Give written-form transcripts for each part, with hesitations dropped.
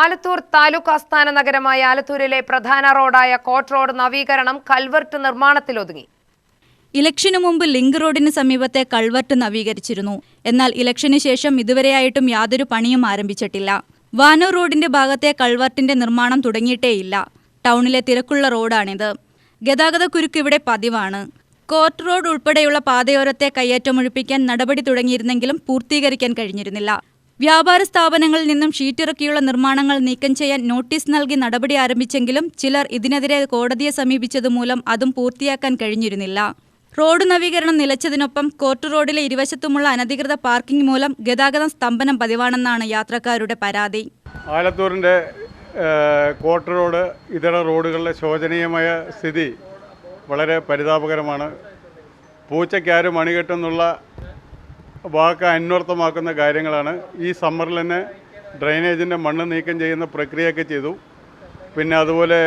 ആലത്തൂർ താലൂക്ക് ആസ്ഥാന നഗരമായ ആലത്തൂരിലെ പ്രധാന റോഡായ കോട്ട് റോഡ് നവീകരണം കൾവർട്ട് നിർമ്മാണത്തിലൊതുങ്ങി. ഇലക്ഷനു മുമ്പ് ലിങ്ക് റോഡിന് സമീപത്തെ കൾവർട്ട് നവീകരിച്ചിരുന്നു. എന്നാൽ ഇലക്ഷന് ശേഷം ഇതുവരെയായിട്ടും യാതൊരു പണിയും ആരംഭിച്ചിട്ടില്ല. വാനൂർ റോഡിന്റെ ഭാഗത്തെ കൾവർട്ടിന്റെ നിർമ്മാണം തുടങ്ങിയിട്ടേയില്ല. ടൗണിലെ തിരക്കുള്ള റോഡാണിത്. ഗതാഗതക്കുരുക്ക് ഇവിടെ പതിവാണ്. കോർട്ട് റോഡ് ഉൾപ്പെടെയുള്ള പാതയോരത്തെ കയ്യേറ്റമൊഴിപ്പിക്കാൻ നടപടി തുടങ്ങിയിരുന്നെങ്കിലും പൂർത്തീകരിക്കാൻ കഴിഞ്ഞിരുന്നില്ല. വ്യാപാര സ്ഥാപനങ്ങളിൽ നിന്നും ഷീറ്റിറക്കിയുള്ള നിർമ്മാണങ്ങൾ നീക്കം ചെയ്യാൻ നോട്ടീസ് നൽകി നടപടി ആരംഭിച്ചെങ്കിലും ചിലർ ഇതിനെതിരെ കോടതിയെ സമീപിച്ചതുമൂലം അതും പൂർത്തിയാക്കാൻ കഴിഞ്ഞിരുന്നില്ല. റോഡ് നവീകരണം നിലച്ചതിനൊപ്പം കോർട്ട് റോഡിലെ ഇരുവശത്തുമുള്ള അനധികൃത പാർക്കിംഗ് മൂലം ഗതാഗതം സ്തംഭനം പതിവാണെന്നാണ് യാത്രക്കാരുടെ പരാതി. ആലത്തൂരിൻ്റെ കോർട്ട് റോഡ് ഇതര റോഡുകളിലെ ശോചനീയമായ സ്ഥിതി വളരെ പരിതാപകരമാണ്. പൂച്ചയ്ക്കാരും മണികെട്ടെന്നുള്ള വാക്ക് അന്വർത്ഥമാക്കുന്ന കാര്യങ്ങളാണ്. ഈ സമ്മറിൽ തന്നെ ഡ്രെയിനേജിൻ്റെ മണ്ണ് നീക്കം ചെയ്യുന്ന പ്രക്രിയയൊക്കെ ചെയ്തു. പിന്നെ അതുപോലെ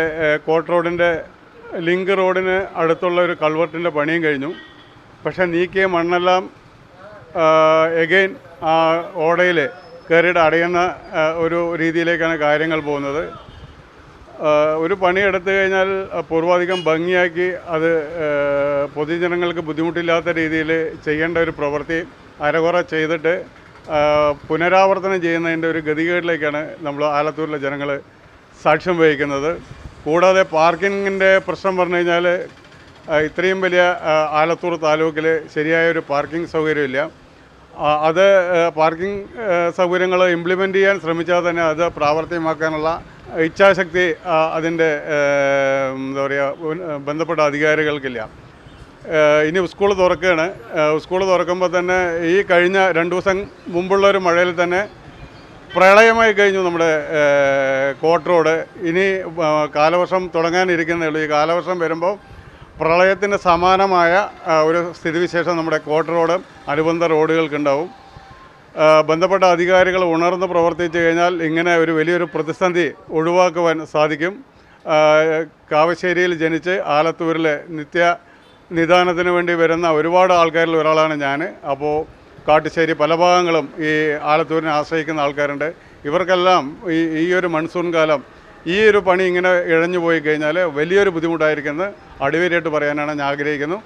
കോർട്ട് റോഡിൻ്റെ ലിങ്ക് റോഡിന് അടുത്തുള്ള ഒരു കൾവർട്ടിൻ്റെ പണിയും കഴിഞ്ഞു. പക്ഷേ നീക്കിയ മണ്ണെല്ലാം എഗെയിൻ ആ ഓടയിൽ കയറിയിട്ട് അടയുന്ന ഒരു രീതിയിലേക്കാണ് കാര്യങ്ങൾ പോകുന്നത്. ഒരു പണി എടുത്തു കഴിഞ്ഞാൽ പൂർവാധികം ഭംഗിയാക്കി അത് പൊതുജനങ്ങൾക്ക് ബുദ്ധിമുട്ടില്ലാത്ത രീതിയിൽ ചെയ്യേണ്ട ഒരു പ്രവൃത്തി അരകുറ ചെയ്തിട്ട് പുനരാവർത്തനം ചെയ്യുന്നതിൻ്റെ ഒരു ഗതികേടിലേക്കാണ് നമ്മൾ ആലത്തൂരിലെ ജനങ്ങൾ സാക്ഷ്യം വഹിക്കുന്നത്. കൂടാതെ പാർക്കിങ്ങിൻ്റെ പ്രശ്നം പറഞ്ഞു കഴിഞ്ഞാൽ ഇത്രയും വലിയ ആലത്തൂർ താലൂക്കിൽ ശരിയായൊരു പാർക്കിംഗ് സൗകര്യമില്ല. അത് പാർക്കിംഗ് സൗകര്യങ്ങൾ ഇംപ്ലിമെൻ്റ് ചെയ്യാൻ ശ്രമിച്ചാൽ തന്നെ അത് പ്രാവർത്തികമാക്കാനുള്ള ഇച്ഛാശക്തി അതിൻ്റെ എന്താ പറയുക ബന്ധപ്പെട്ട അധികാരികൾക്കില്ല. ഇനി സ്കൂൾ തുറക്കുകയാണ്. സ്കൂൾ തുറക്കുമ്പോൾ തന്നെ ഈ കഴിഞ്ഞ 2 ദിവസം മുമ്പുള്ള ഒരു മഴയിൽ തന്നെ പ്രളയമായി കഴിഞ്ഞു നമ്മുടെ കോർട്ട് റോഡ്. ഇനി കാലവർഷം തുടങ്ങാനിരിക്കുന്നേ ഉള്ളൂ. ഈ കാലവർഷം വരുമ്പോൾ പ്രളയത്തിന് സമാനമായ ഒരു സ്ഥിതിവിശേഷം നമ്മുടെ കോർട്ട് റോഡ് അനുബന്ധ റോഡുകൾക്കുണ്ടാവും. ബന്ധപ്പെട്ട അധികാരികൾ ഉണർന്ന് പ്രവർത്തിച്ചു കഴിഞ്ഞാൽ ഇങ്ങനെ ഒരു വലിയൊരു പ്രതിസന്ധി ഒഴിവാക്കുവാൻ സാധിക്കും. കാവശ്ശേരിയിൽ ജനിച്ച് ആലത്തൂരിലെ നിദാനത്തിന് വേണ്ടി വരുന്ന ഒരുപാട് ആൾക്കാരിൽ ഒരാളാണ് ഞാൻ. അപ്പോൾ കാട്ടുശ്ശേരി പല ഭാഗങ്ങളും ഈ ആലത്തൂരിനെ ആശ്രയിക്കുന്ന ആൾക്കാരുണ്ട്. ഇവർക്കെല്ലാം ഈ ഒരു മൺസൂൺ കാലം ഈ ഒരു പണി ഇങ്ങനെ ഇഴഞ്ഞു പോയി കഴിഞ്ഞാൽ വലിയൊരു ബുദ്ധിമുട്ടായിരിക്കുന്നത് അടിവരയിട്ട് പറയാനാണ് ഞാൻ ആഗ്രഹിക്കുന്നു.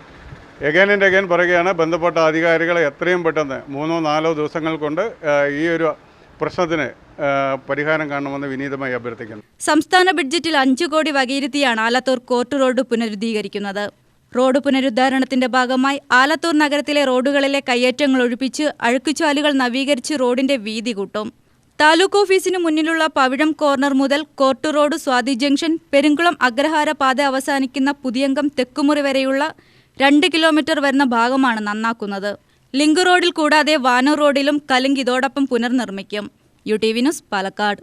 എഗൈൻ ആൻഡ് എഗൈൻ പറയുകയാണ്, ബന്ധപ്പെട്ട അധികാരികളെ എത്രയും പെട്ടെന്ന് 3-4 ദിവസങ്ങൾ കൊണ്ട് ഈ ഒരു പ്രശ്നത്തിന് പരിഹാരം കാണണമെന്ന് വിനീതമായി അഭ്യർത്ഥിക്കുന്നു. സംസ്ഥാന ബഡ്ജറ്റിൽ 5 കോടി വകയിരുത്തിയാണ് ആലത്തൂർ കോർട്ട് റോഡ് പുനരുദ്ധീകരിക്കുന്നത്. റോഡ് പുനരുദ്ധാരണത്തിന്റെ ഭാഗമായി ആലത്തൂർ നഗരത്തിലെ റോഡുകളിലെ കയ്യേറ്റങ്ങൾ ഒഴിപ്പിച്ച് അഴുക്കുചാലുകൾ നവീകരിച്ച് റോഡിന്റെ വീതി കൂട്ടും. താലൂക്ക് ഓഫീസിന് മുന്നിലുള്ള പവിഴം കോർണർ മുതൽ court road, Swathi junction, Perungulam Agrahara പാത അവസാനിക്കുന്ന പുതിയങ്കം തെക്കുമുറി വരെയുള്ള 2 കിലോമീറ്റർ വരുന്ന ഭാഗമാണ് നന്നാക്കുന്നത്. ലിങ്ക് റോഡിൽ കൂടാതെ വാനൂർ റോഡിലും കലുങ്ക് ഇതോടൊപ്പം പുനർനിർമ്മിക്കും. UTV news, Palakkad.